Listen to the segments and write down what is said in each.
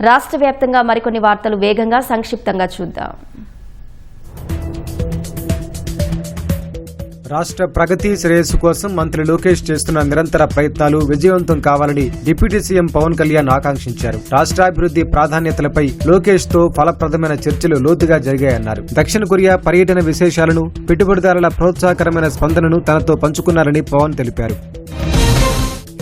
రాష్ట్ర వ్యాప్తంగా మరికొన్ని వార్తలు వేగంగా సంక్షిప్తంగా చూద్దాం. రాష్ట్ర ప్రగతి శ్రేయస్సు కోసం మంత్రి లోకేష్ చేస్తున్న నిరంతర ప్రయత్నాలు విజయవంతం కావాలని డిప్యూటీ సీఎం పవన్ కళ్యాణ్ ఆకాంక్షించారు. రాష్ట్రాభివృద్ధి ప్రాధాన్యతలపై లోకేష్ తో ఫలప్రదమైన చర్చలు లోతుగా జరిగాయన్నారు. దక్షిణ కొరియా పర్యటన విశేషాలను, పెట్టుబడిదారుల ప్రోత్సాహకరమైన స్పందనను తనతో పంచుకున్నారని పవన్ తెలిపారు.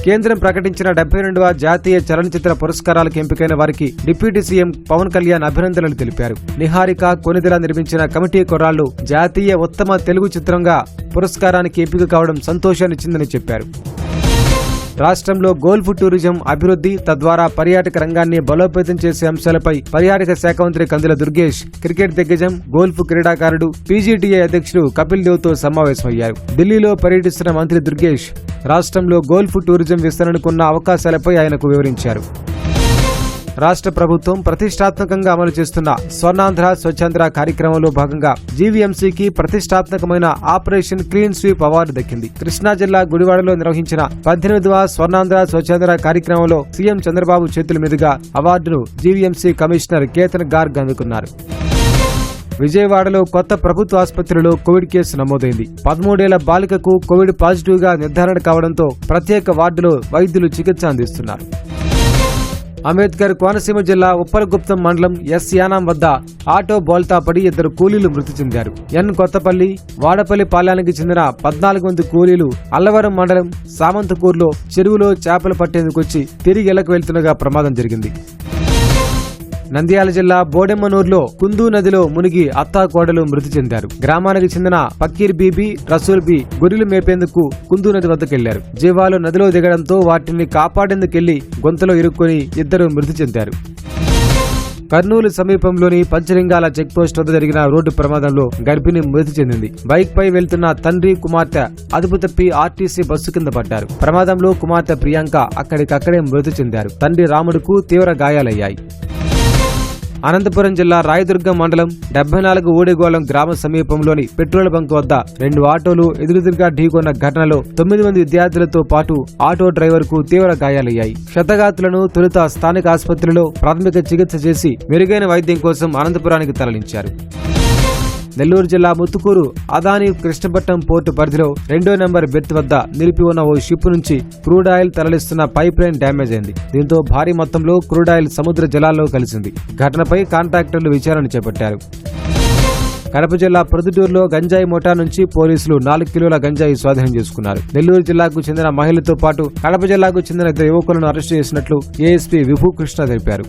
కేంద్రం ప్రకటించిన 72వ జాతీయ చలనచిత్ర పురస్కారాలకు ఎంపికైన వారికి డిప్యూటీ సీఎం పవన్ కళ్యాణ్ అభినందనలు తెలిపారు. నిహారిక కొనిదెల నిర్మించిన కమిటీ కుర్రాళ్లు జాతీయ ఉత్తమ తెలుగు చిత్రంగా పురస్కారానికి ఎంపిక కావడం సంతోషాన్నిచ్చిందని చెప్పారు. రాష్ట్రంలో గోల్ఫ్ టూరిజం అభివృద్ధి, తద్వారా పర్యాటక రంగాన్ని బలోపేతం చేసే అంశాలపై పర్యాటక శాఖ మంత్రి కందుల దుర్గేష్, క్రికెట్ దిగ్గజం, గోల్ఫ్ క్రీడాకారుడు, పీజీటీఏ అధ్యక్షుడు కపిల్ దేవ్తో సమావేశమయ్యారు. ఢిల్లీలో పర్యటిస్తున్న మంత్రి దుర్గేష్ రాష్ట్రంలో గోల్ఫ్ టూరిజం విస్తరణకున్న అవకాశాలపై ఆయనకు వివరించారు. రాష్ట్ర ప్రభుత్వం ప్రతిష్టాత్మకంగా అమలు చేస్తున్న స్వర్ణాంధ్ర స్వచ్ఛాంధ్ర కార్యక్రమంలో భాగంగా జీవీఎంసీకి ప్రతిష్టాత్మకమైన ఆపరేషన్ క్లీన్ స్వీప్ అవార్డు దక్కింది. కృష్ణా జిల్లా గుడివాడలో నిర్వహించిన 18వ స్వర్ణాంధ్ర స్వచ్ఛాంధ్ర కార్యక్రమంలో సీఎం చంద్రబాబు చేతుల మీదుగా అవార్డును జీవీఎంసీ కమిషనర్ కేతన్ గార్గ్ అందుకున్నారు. విజయవాడలో కొత్త ప్రభుత్వ ఆసుపత్రిలో కోవిడ్ కేసు నమోదైంది. 13 ఏళ్ల బాలికకు కోవిడ్ పాజిటివ్ గా నిర్ధారణ కావడంతో ప్రత్యేక వార్డులో వైద్యులు చికిత్స అందిస్తున్నారు. అంబేద్కర్ కోనసీమ జిల్లా ఉప్పలగుప్తం మండలం ఎస్ యానాం వద్ద ఆటో బోల్తా పడి 2 కూలీలు మృతి చెందారు. ఎన్ కొత్తపల్లి, వాడపల్లి పాలెనికి చెందిన 14 మంది కూలీలు అల్లవరం మండలం సామంతకూరులో చెరువులో చేపలు పట్టేందుకొచ్చి తిరిగి ఇళ్లకు వెళ్తుండగా ప్రమాదం జరిగింది. నంద్యాల జిల్లా బోడెమ్మనూరులో కుందూ నదిలో మునిగి అత్తాకోడలు మృతి చెందారు. గ్రామానికి చెందిన ఫకీర్ బీబీ, రసూల్ బీ గొర్రెలు మేపేందుకు కుందూ నది వద్దకెళ్లారు. జీవాలు నదిలో దిగడంతో వాటిని కాపాడేందుకెళ్లి గొంతలో ఇరుక్కొని 2 మృతి చెందారు. కర్నూలు సమీపంలోని పంచలింగాల చెక్పోస్ట్ వద్ద జరిగిన రోడ్డు ప్రమాదంలో గర్భిణి మృతి చెందింది. బైక్ పై వెళ్తున్న తండ్రి, కుమార్తె అదుపు తప్పి ఆర్టీసీ బస్సు కింద పడ్డారు. ప్రమాదంలో కుమార్తె ప్రియాంక అక్కడికక్కడే మృతి చెందారు. తండ్రి రాముడుకు తీవ్ర గాయాలయ్యాయి. అనంతపురం జిల్లా రాయదుర్గం మండలం 74 ఊడిగోళం గ్రామ సమీపంలోని పెట్రోల్ బంక్ వద్ద 2 ఆటోలు ఎదురుదిరిగా ఢీకొన్న ఘటనలో 9 మంది విద్యార్థులతో పాటు ఆటో డ్రైవర్ కు తీవ్ర గాయాలయ్యాయి. క్షతగాతులను తొలుత స్థానిక ఆసుపత్రిలో ప్రాథమిక చికిత్స చేసి మెరుగైన వైద్యం కోసం అనంతపురానికి తరలించారు. నెల్లూరు జిల్లా ముత్తుకూరు అదానీ కృష్ణపట్నం పోర్టు పరిధిలో 2వ నెంబర్ బెర్త్ వద్ద నిలిపి ఉన్న ఓ షిప్ నుంచి క్రూడ్ ఆయిల్ తరలిస్తున్న పైప్ లైన్ డ్యామేజ్ అయింది. దీంతో భారీ మొత్తంలో క్రూడ్ ఆయిల్ సముద్ర జలాల్లో కలిసింది. ఘటనపై కాంట్రాక్టర్లు విచారణ చేపట్టారు. కడప జిల్లా ప్రొద్దుటూరులో గంజాయి ముఠా నుంచి పోలీసులు 4 కిలోల గంజాయి స్వాధీనం చేసుకున్నారు. నెల్లూరు జిల్లాకు చెందిన మహిళతో పాటు కడప జిల్లాకు చెందిన 2 యువకులను అరెస్టు చేసినట్లు ఏఎస్పీ విభూ కృష్ణ తెలిపారు.